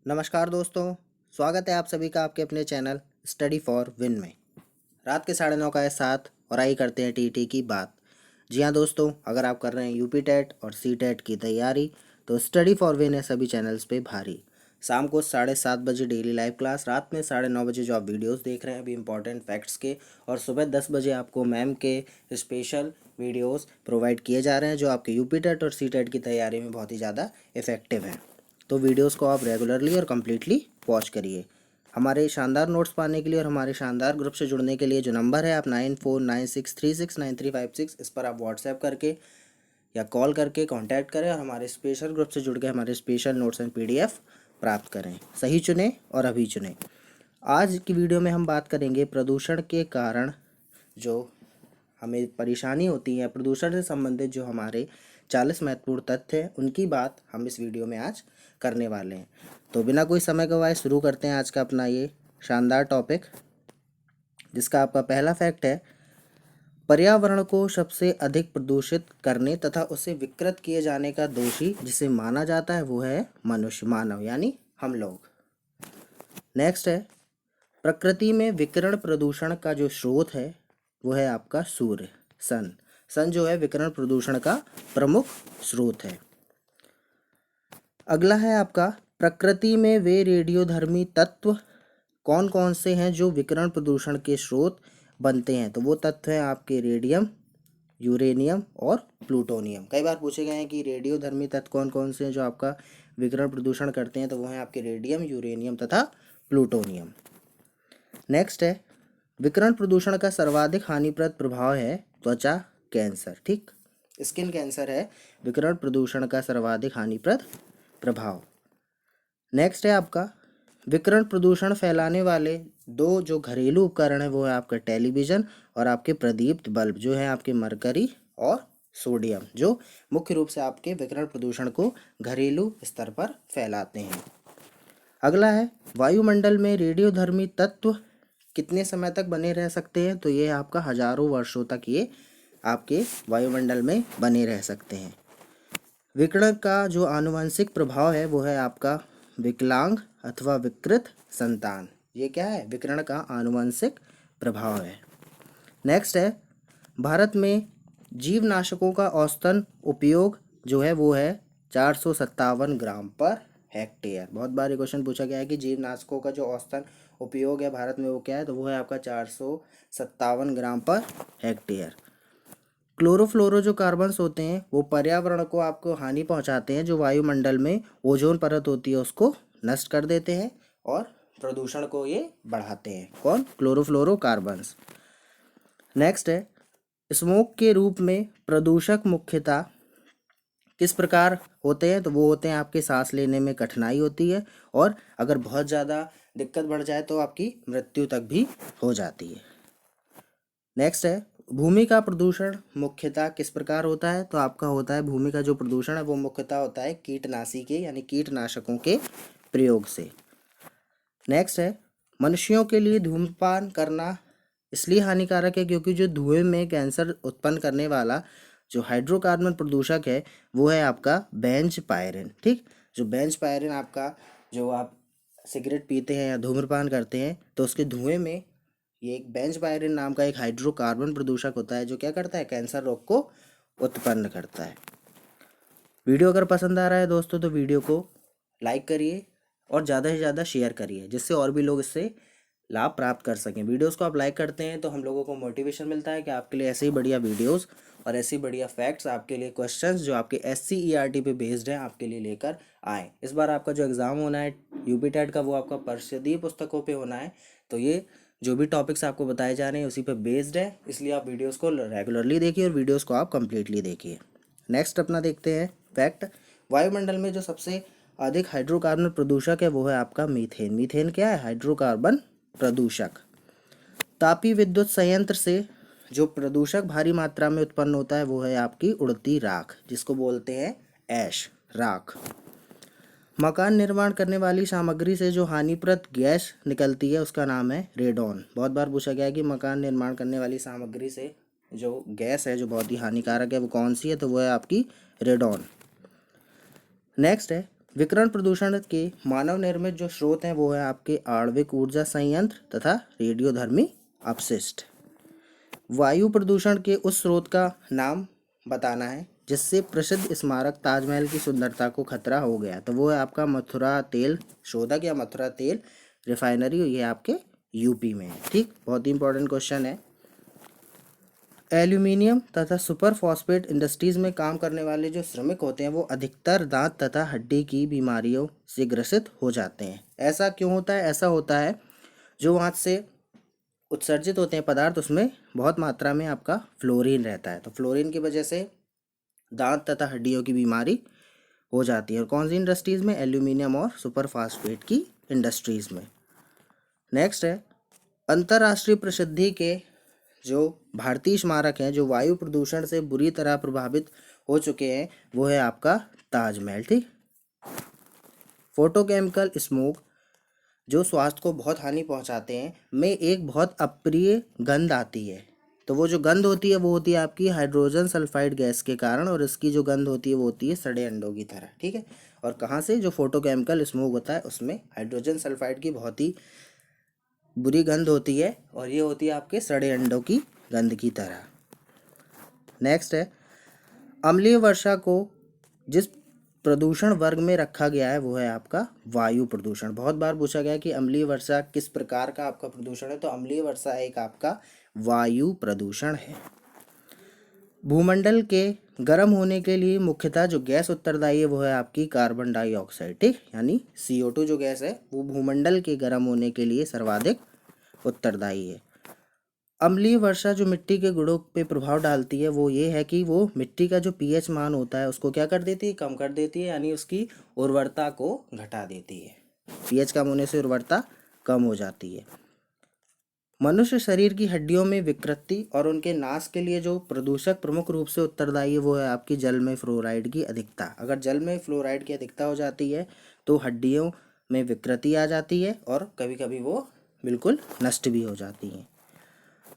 नमस्कार दोस्तों, स्वागत है आप सभी का आपके अपने चैनल स्टडी फॉर विन में। रात के 9:30 का है 7 और आइए करते हैं टीटी की बात। जी हाँ दोस्तों, अगर आप कर रहे हैं यूपी टेट और सी टेट की तैयारी तो स्टडी फॉर विन है सभी चैनल्स पे भारी। शाम को 7:30 बजे डेली लाइव क्लास, रात में 9:30 बजे जो आप वीडियोस देख रहे हैं अभी इंपॉर्टेंट फैक्ट्स के, और सुबह 10 बजे आपको मैम के स्पेशल वीडियोस प्रोवाइड किए जा रहे हैं जो आपके यूपी टेट और सी टेट की तैयारी में बहुत ही ज़्यादा इफेक्टिव हैं। तो वीडियोस को आप रेगुलरली और कम्प्लीटली वॉच करिए। हमारे शानदार नोट्स पाने के लिए और हमारे शानदार ग्रुप से जुड़ने के लिए जो नंबर है आप 9496369356, इस पर आप व्हाट्सएप करके या कॉल करके कांटेक्ट करें और हमारे स्पेशल ग्रुप से जुड़ के हमारे स्पेशल नोट्स एंड पीडीएफ प्राप्त करें। सही चुने और अभी चुने। आज की वीडियो में हम बात करेंगे प्रदूषण के कारण जो हमें परेशानी होती है, प्रदूषण से संबंधित जो हमारे 40 महत्वपूर्ण तथ्य हैं उनकी बात हम इस वीडियो में आज करने वाले हैं। तो बिना कोई समय गवाए शुरू करते हैं आज का अपना ये शानदार टॉपिक, जिसका आपका पहला फैक्ट है, पर्यावरण को सबसे अधिक प्रदूषित करने तथा उसे विकृत किए जाने का दोषी जिसे माना जाता है वो है मनुष्य, मानव यानी हम लोग। नेक्स्ट है, प्रकृति में विकिरण प्रदूषण का जो स्रोत है वो है आपका सूर्य, सन। सन जो है विकिरण प्रदूषण का प्रमुख स्रोत है। अगला है आपका, प्रकृति में वे रेडियोधर्मी तत्व कौन कौन से हैं जो विकिरण प्रदूषण के स्रोत बनते हैं। तो वो तत्व हैं आपके रेडियम, यूरेनियम और प्लूटोनियम। कई बार पूछे गए हैं कि रेडियोधर्मी तत्व कौन कौन से हैं जो आपका विकिरण प्रदूषण करते हैं, तो वो हैं आपके रेडियम, यूरेनियम तथा प्लूटोनियम। नेक्स्ट है, विकिरण प्रदूषण का सर्वाधिक हानिप्रद प्रभाव है त्वचा कैंसर। ठीक, स्किन कैंसर है विकिरण प्रदूषण का सर्वाधिक हानिप्रद प्रभाव। नेक्स्ट है आपका, विकिरण प्रदूषण फैलाने वाले दो जो घरेलू उपकरण है वो है आपका टेलीविज़न और आपके प्रदीप्त बल्ब जो है आपके मरकरी और सोडियम, जो मुख्य रूप से आपके विकिरण प्रदूषण को घरेलू स्तर पर फैलाते हैं। अगला है, वायुमंडल में रेडियोधर्मी तत्व कितने समय तक बने रह सकते हैं। तो ये आपका हजारों वर्षों तक ये आपके वायुमंडल में बने रह सकते हैं। विकिरण का जो आनुवंशिक प्रभाव है वो है आपका विकलांग अथवा विकृत संतान। ये क्या है, विकिरण का आनुवंशिक प्रभाव है। नेक्स्ट है, भारत में जीवनाशकों का औसतन उपयोग जो है वो है 457 ग्राम पर हेक्टेयर। बहुत बार ये क्वेश्चन पूछा गया है कि जीवनाशकों का जो औसतन उपयोग है भारत में वो क्या है, तो वो है आपका 457 ग्राम पर हेक्टेयर। क्लोरोफ्लोरो जो कार्बन्स होते हैं वो पर्यावरण को आपको हानि पहुंचाते हैं, जो वायुमंडल में ओजोन परत होती है उसको नष्ट कर देते हैं और प्रदूषण को ये बढ़ाते हैं। कौन, क्लोरोफ्लोरो कार्बन्स। नेक्स्ट है, स्मोक के रूप में प्रदूषक मुख्यतः किस प्रकार होते हैं। तो वो होते हैं आपके सांस लेने में कठिनाई होती है और अगर बहुत ज़्यादा दिक्कत बढ़ जाए तो आपकी मृत्यु तक भी हो जाती है। नेक्स्ट है, भूमि का प्रदूषण मुख्यतः किस प्रकार होता है। तो आपका होता है, भूमि का जो प्रदूषण है वो मुख्यतः होता है कीटनाशी के यानी कीटनाशकों के प्रयोग से। नेक्स्ट है, मनुष्यों के लिए धूम्रपान करना इसलिए हानिकारक है क्योंकि जो धुएं में कैंसर उत्पन्न करने वाला जो हाइड्रोकार्बन प्रदूषक है वो है आपका बेंज पायरिन। ठीक, जो बेंज पायरिन आपका, जो आप सिगरेट पीते हैं या धूम्रपान करते हैं तो उसके धुएं में ये एक बेंज पायरिन नाम का एक हाइड्रोकार्बन प्रदूषक होता है जो क्या करता है, कैंसर रोग को उत्पन्न करता है। वीडियो अगर पसंद आ रहा है दोस्तों तो वीडियो को लाइक करिए और ज़्यादा से ज़्यादा शेयर करिए जिससे और भी लोग इससे लाभ प्राप्त कर सकें। वीडियोस को आप लाइक करते हैं तो हम लोगों को मोटिवेशन मिलता है कि आपके लिए ऐसे ही बढ़िया वीडियोस और ऐसी बढ़िया फैक्ट्स, आपके लिए क्वेश्चंस जो आपके SCERT पे बेस्ड हैं आपके लिए लेकर आए। इस बार आपका जो एग्ज़ाम होना है यूपी टेट का वो आपका परिषदीय पुस्तकों पे होना है, तो ये जो भी टॉपिक्स आपको बताए जा रहे हैं उसी पे बेस्ड है, इसलिए आप वीडियोज़ को रेगुलरली देखिए और वीडियोज़ को आप कम्प्लीटली देखिए। नेक्स्ट अपना देखते हैं फैक्ट, वायुमंडल में जो सबसे अधिक हाइड्रोकार्बन प्रदूषक है वो है आपका मीथेन। मीथेन क्या है, हाइड्रोकार्बन प्रदूषक। तापीय विद्युत संयंत्र से जो प्रदूषक भारी मात्रा में उत्पन्न होता है वो है आपकी उड़ती राख, जिसको बोलते हैं ऐश, राख। मकान निर्माण करने वाली सामग्री से जो हानिप्रद गैस निकलती है उसका नाम है रेडॉन। बहुत बार पूछा गया है कि मकान निर्माण करने वाली सामग्री से जो गैस है जो बहुत ही हानिकारक है वो कौन सी है, तो वो है आपकी रेडॉन। नेक्स्ट है, विकिरण प्रदूषण के मानव निर्मित जो स्रोत हैं वो है आपके आणविक ऊर्जा संयंत्र तथा रेडियोधर्मी अपशिष्ट। वायु प्रदूषण के उस स्रोत का नाम बताना है जिससे प्रसिद्ध स्मारक ताजमहल की सुंदरता को खतरा हो गया, तो वो है आपका मथुरा तेल शोधक या मथुरा तेल रिफाइनरी, ये आपके यूपी में है। ठीक, बहुत ही इंपॉर्टेंट क्वेश्चन है। एल्यूमिनियम तथा सुपर फॉस्फेट इंडस्ट्रीज में काम करने वाले जो श्रमिक होते हैं वो अधिकतर दांत तथा हड्डी की बीमारियों से ग्रसित हो जाते हैं। ऐसा क्यों होता है? ऐसा होता है जो वहाँ से उत्सर्जित होते हैं पदार्थ, उसमें बहुत मात्रा में आपका फ्लोरीन रहता है, तो फ्लोरीन की वजह से दांत तथा हड्डियों की बीमारी हो जाती है। और कौन सी इंडस्ट्रीज़ में? एल्यूमिनियम और सुपर फास्फेट की इंडस्ट्रीज़ में। नेक्स्ट है, अंतर्राष्ट्रीय प्रसिद्धि के जो भारतीय स्मारक हैं जो वायु प्रदूषण से बुरी तरह प्रभावित हो चुके हैं वो है आपका ताजमहल। ठीक, फोटोकेमिकल स्मोक जो स्वास्थ्य को बहुत हानि पहुंचाते हैं में एक बहुत अप्रिय गंध आती है, तो वो जो गंध होती है वो होती है आपकी हाइड्रोजन सल्फाइड गैस के कारण, और इसकी जो गंध होती है वो होती है सड़े अंडों की तरह। ठीक है, और कहाँ से? जो फोटोकेमिकल स्मोक होता है उसमें हाइड्रोजन सल्फाइड की बहुत ही बुरी गंध होती है, और ये होती है आपके सड़े अंडों की गंध की तरह। नेक्स्ट है, अम्लीय वर्षा को जिस प्रदूषण वर्ग में रखा गया है वो है आपका वायु प्रदूषण। बहुत बार पूछा गया कि अम्लीय वर्षा किस प्रकार का आपका प्रदूषण है, तो अम्लीय वर्षा एक आपका वायु प्रदूषण है। भूमंडल के गर्म होने के लिए मुख्यतः जो गैस उत्तरदायी है वो है आपकी कार्बन डाइऑक्साइड। ठीक, यानी CO2 जो गैस है वो भूमंडल के गर्म होने के लिए सर्वाधिक उत्तरदायी है। अम्लीय वर्षा जो मिट्टी के गुणों पे प्रभाव डालती है वो ये है कि वो मिट्टी का जो pH मान होता है उसको क्या कर देती है? कम कर देती है, यानी उसकी उर्वरता को घटा देती है। pH कम होने से उर्वरता कम हो जाती है। मनुष्य शरीर की हड्डियों में विकृति और उनके नाश के लिए जो प्रदूषक प्रमुख रूप से उत्तरदायी है वो है आपकी जल में फ्लोराइड की अधिकता। अगर जल में फ्लोराइड की अधिकता हो जाती है तो हड्डियों में विकृति आ जाती है और कभी कभी वो बिल्कुल नष्ट भी हो जाती हैं।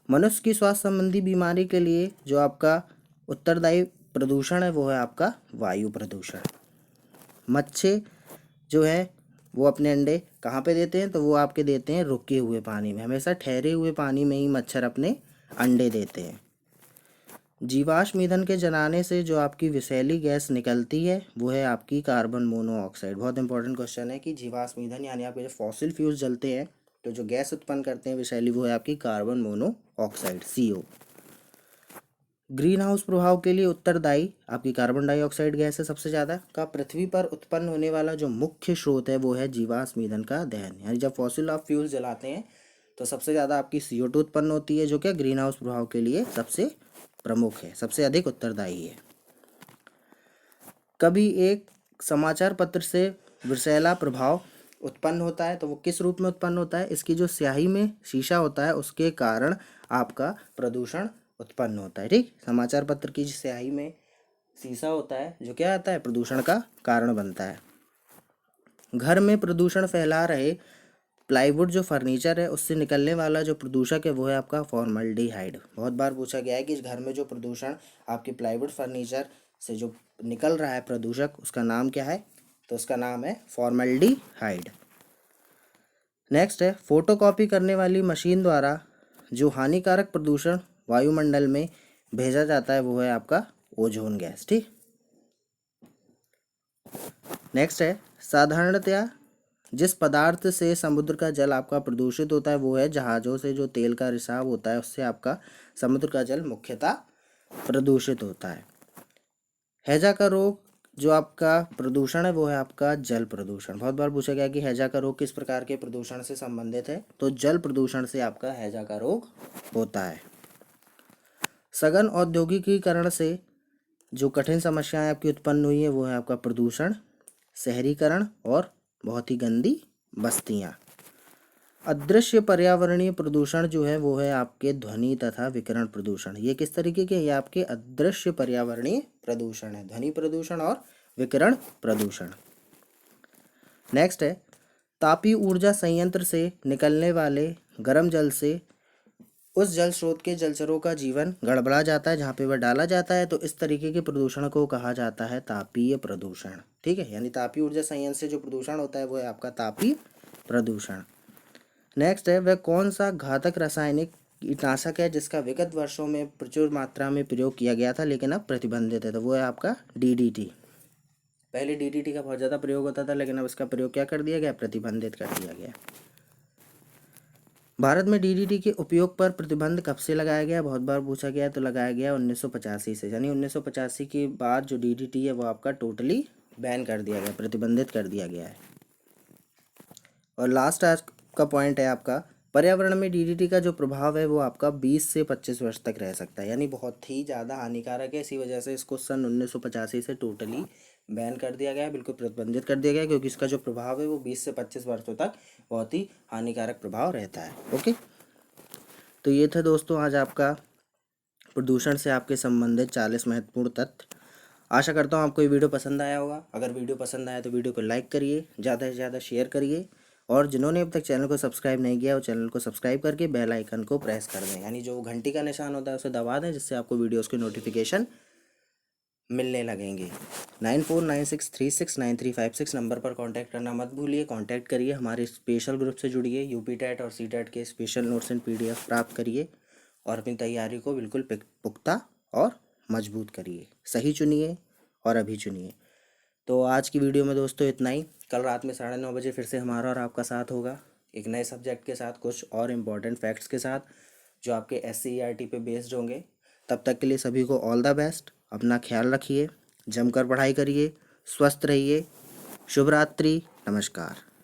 मनुष्य की स्वास्थ्य संबंधी बीमारी के लिए जो आपका उत्तरदायी प्रदूषण है वो है आपका वायु प्रदूषण। मच्छर जो है वो अपने अंडे कहाँ पे देते हैं? तो वो आपके देते हैं रुके हुए पानी में। हमेशा ठहरे हुए पानी में ही मच्छर अपने अंडे देते हैं। जीवाश्म ईंधन के जलाने से जो आपकी विषैली गैस निकलती है वो है आपकी कार्बन मोनोऑक्साइड। बहुत इंपॉर्टेंट क्वेश्चन है कि जीवाश्म ईंधन यानी आपके जो फॉसिल फ्यूल्स जलते हैं तो जो गैस उत्पन्न करते हैं विषैली वो है आपकी carbon monoxide CO। Green house प्रभाव के लिए उत्तरदायी आपकी कार्बन डाइऑक्साइड गैस है सबसे ज़्यादा का। पृथ्वी पर उत्पन्न होने वाला जो मुख्य स्रोत है वो है जीवाश्म ईंधन का दहन, यानी जब फॉसिल ऑफ फ्यूल्स जलाते हैं तो सबसे ज़्यादा आपकी CO2 उत्पन्न होती है जो क्या ग्रीन हाउस प्रभाव के लिए सबसे प्रमुख है, सबसे अधिक उत्तरदायी है। कभी एक समाचार पत्र से विषैला प्रभाव उत्पन्न होता है तो वो किस रूप में उत्पन्न होता है? इसकी जो स्याही में शीशा होता है उसके कारण आपका प्रदूषण उत्पन्न होता है। ठीक, समाचार पत्र की स्याही में शीशा होता है जो क्या आता है? प्रदूषण का कारण बनता है। घर में प्रदूषण फैला रहे प्लाईवुड जो फर्नीचर है उससे निकलने वाला जो प्रदूषक है वो है आपका फॉर्मल्डिहाइड। बहुत बार पूछा गया है कि इस घर में जो प्रदूषण आपके प्लाईवुड फर्नीचर से जो निकल रहा है प्रदूषक उसका नाम क्या है? तो उसका नाम है फॉर्मल्डिहाइड। नेक्स्ट है, फोटोकॉपी करने वाली मशीन द्वारा जो हानिकारक प्रदूषण वायुमंडल में भेजा जाता है वो है आपका ओजोन गैस। ठीक, नेक्स्ट है, साधारणतया जिस पदार्थ से समुद्र का जल आपका प्रदूषित होता है वो है जहाज़ों से जो तेल का रिसाव होता है उससे आपका समुद्र का जल मुख्यतः प्रदूषित होता है। हैजा का रोग जो आपका प्रदूषण है वो है आपका जल प्रदूषण। बहुत बार पूछा गया कि हैजा का रोग किस प्रकार के प्रदूषण से संबंधित है, तो जल प्रदूषण से आपका हैजा का रोग होता है। सघन औद्योगिकीकरण से जो कठिन समस्याएं आपकी उत्पन्न हुई है वो है आपका प्रदूषण, शहरीकरण और बहुत ही गंदी बस्तियां। अदृश्य पर्यावरणीय प्रदूषण जो है वो है आपके ध्वनि तथा विकिरण प्रदूषण। ये किस तरीके के? ये आपके अदृश्य पर्यावरणीय प्रदूषण है, ध्वनि प्रदूषण और विकिरण प्रदूषण। नेक्स्ट है, तापीय ऊर्जा संयंत्र से निकलने वाले गर्म जल से उस जल स्रोत के जलचरों का जीवन गड़बड़ा जाता है जहाँ पे वह डाला जाता है। तो इस तरीके के प्रदूषण को कहा जाता है तापीय प्रदूषण। ठीक है, यानी तापीय ऊर्जा संयंत्र से जो प्रदूषण होता है वो है आपका तापीय प्रदूषण। नेक्स्ट है, वह कौन सा घातक रासायनिक कीटनाशक है जिसका विगत वर्षों में प्रचुर मात्रा में प्रयोग किया गया था लेकिन अब प्रतिबंधित है? तो वो है आपका डीडीटी। पहले डीडीटी का बहुत ज़्यादा प्रयोग होता था लेकिन अब इसका प्रयोग क्या कर दिया गया? प्रतिबंधित कर दिया गया। भारत में डीडीटी के उपयोग पर प्रतिबंध कब से लगाया गया? बहुत बार पूछा गया। तो लगाया गया 1985 से, यानी 1985 के बाद जो डीडीटी है वो आपका टोटली बैन कर दिया गया, प्रतिबंधित कर दिया गया है। और लास्ट आज का पॉइंट है आपका, पर्यावरण में डीडीटी का जो प्रभाव है वो आपका 20 से 25 वर्ष तक रह सकता है, यानी बहुत ही ज़्यादा हानिकारक है। इसी वजह से इसको सन 1985 से टोटली बैन कर दिया गया है, बिल्कुल प्रतिबंधित कर दिया गया है, क्योंकि इसका जो प्रभाव है वो 20 से 25 वर्षों तक बहुत ही हानिकारक प्रभाव रहता है। ओके, तो ये था दोस्तों आज आपका प्रदूषण से आपके संबंधित 40 महत्वपूर्ण तथ्य। आशा करता हूँ आपको ये वीडियो पसंद आया होगा। अगर वीडियो पसंद आया तो वीडियो को लाइक करिए, ज़्यादा से ज़्यादा शेयर करिए, और जिन्होंने अब तक चैनल को सब्सक्राइब नहीं किया वो चैनल को सब्सक्राइब करके बेल आइकन को प्रेस कर दें, यानी जो घंटी का निशान होता है उसे दबा दें, जिससे आपको वीडियोज़ की नोटिफिकेशन मिलने लगेंगे। 9496369356 नंबर पर कांटेक्ट करना मत भूलिए। कांटेक्ट करिए, हमारे स्पेशल ग्रुप से जुड़िए, यूपी टेट और सी टेट के स्पेशल नोट्स एंड पीडीएफ प्राप्त करिए और अपनी तैयारी को बिल्कुल पुख्ता और मजबूत करिए। सही चुनिए और अभी चुनिए। तो आज की वीडियो में दोस्तों इतना ही। कल रात में 9:30 बजे फिर से हमारा और आपका साथ होगा, एक नए सब्जेक्ट के साथ, कुछ और इम्पॉर्टेंट फैक्ट्स के साथ जो आपके SCERT पे बेस्ड होंगे। तब तक के लिए सभी को ऑल द बेस्ट। अपना ख्याल रखिए, जमकर पढ़ाई करिए, स्वस्थ रहिए। शुभ रात्रि, नमस्कार।